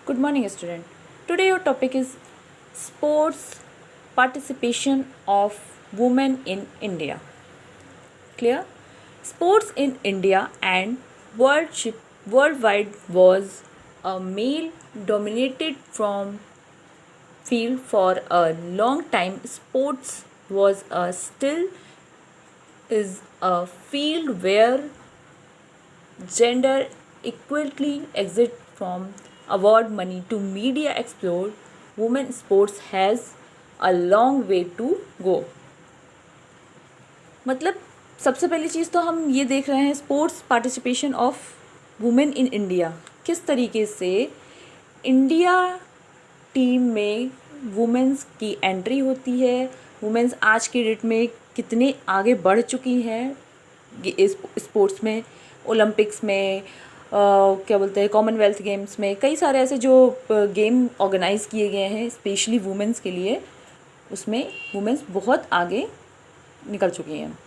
Good morning, student. Today your topic is sports participation of women in India. Clear? Sports in India and worldwide was a male dominated from field for a long time. Sports was a still is a field where gender equality exit from award money to media explore. Women sports has a long way to go. मतलब सबसे पहली चीज़ तो हम ये देख रहे हैं sports participation of women in India, किस तरीके से इंडिया टीम में वुमेन्स की एंट्री होती है, वुमेन्स आज के डेट में कितने आगे बढ़ चुकी हैं इस स्पोर्ट्स में, ओलंपिक्स में, क्या बोलते हैं, कॉमनवेल्थ गेम्स में, कई सारे ऐसे जो गेम ऑर्गेनाइज किए गए हैं स्पेशली वुमेन्स के लिए, उसमें वुमेन्स बहुत आगे निकल चुकी हैं.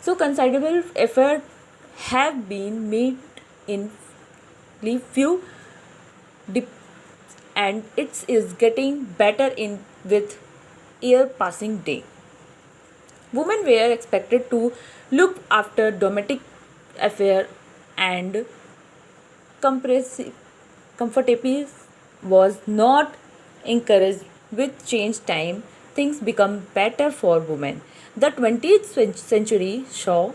So considerable effort have been made in few and it is getting better in with year passing day. Women were expected to look after domestic affair and comfortability was not encouraged. With change time, things become better for women. The 20th century saw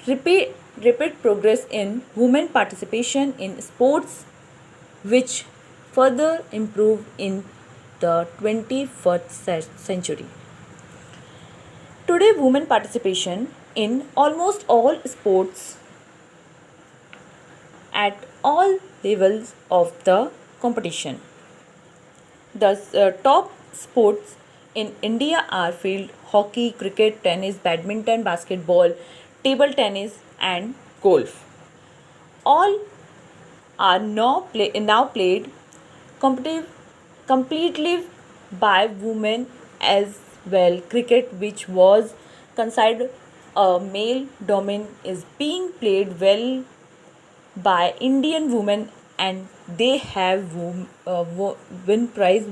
rapid progress in women participation in sports, which further improved in the 21st century. Today, women participation in almost all sports at all levels of the competition. The top sports in India are field hockey, cricket, tennis, badminton, basketball, table tennis, and golf. All are now played completely by women as well. Cricket, which was considered a male domain, is being played well by Indian women, and they have won prize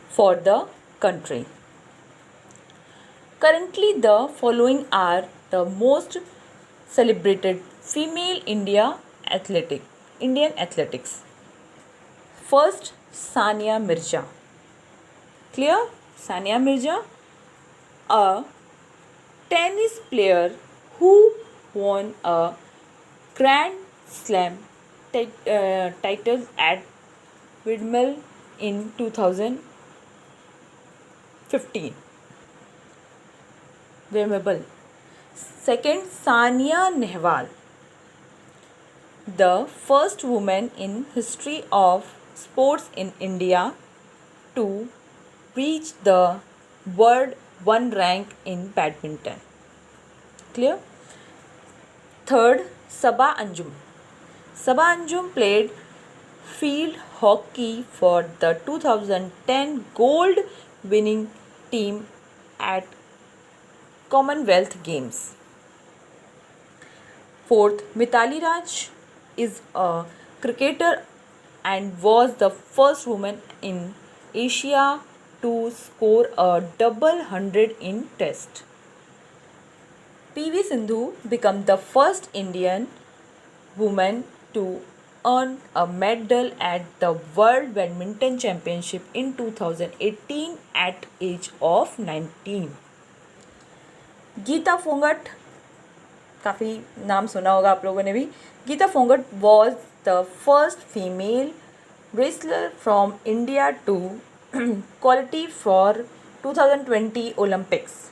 for the country. Currently, the following are the most celebrated female Indian athletics. First, Sania Mirza. Clear? Sania Mirza, a tennis player who won a Grand Slam title at Wimbledon in 2015. Wimbledon. Second, Sania Nehwal, the first woman in history of sports in India to reach the world one rank in badminton. Clear? Third, Sabah Anjum. Sabah Anjum played field hockey for the 2010 gold winning team at Commonwealth Games. Fourth, Mithali Raj is a cricketer and was the first woman in Asia to score a double hundred in Test. PV Sindhu became the first Indian woman to earn a medal at the World Badminton Championship in 2018 at age of 19. Gita फोंगट, काफ़ी नाम सुना होगा आप लोगों ने भी. Gita फोंगट was the first female wrestler from India to qualify for 2020 Olympics.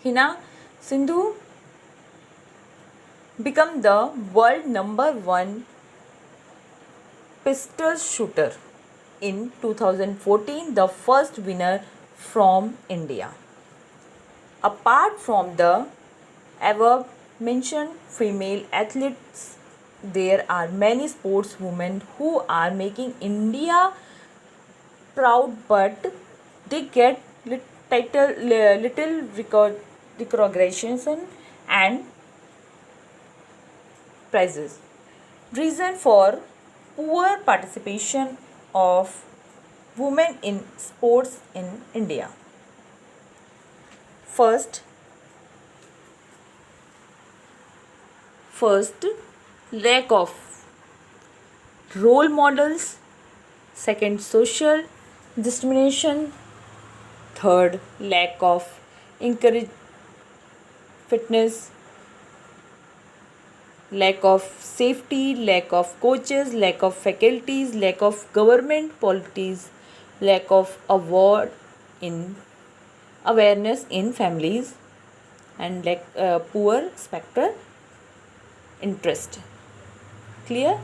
Hina Sindhu became the world number 1 pistol shooter in 2014, the first winner from India. Apart from the above mentioned female athletes, there are many sportswomen who are making India proud, but they get little recognition and prizes. Reason for poor participation of women in sports in India. First, lack of role models. Second, social discrimination. Third, lack of encourage fitness, lack of safety, lack of coaches, lack of faculties, lack of government policies, lack of award in awareness in families, and lack poor spectral interest. Clear?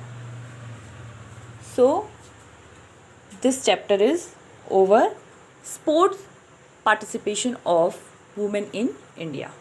So this chapter is over. Sports participation of women in India.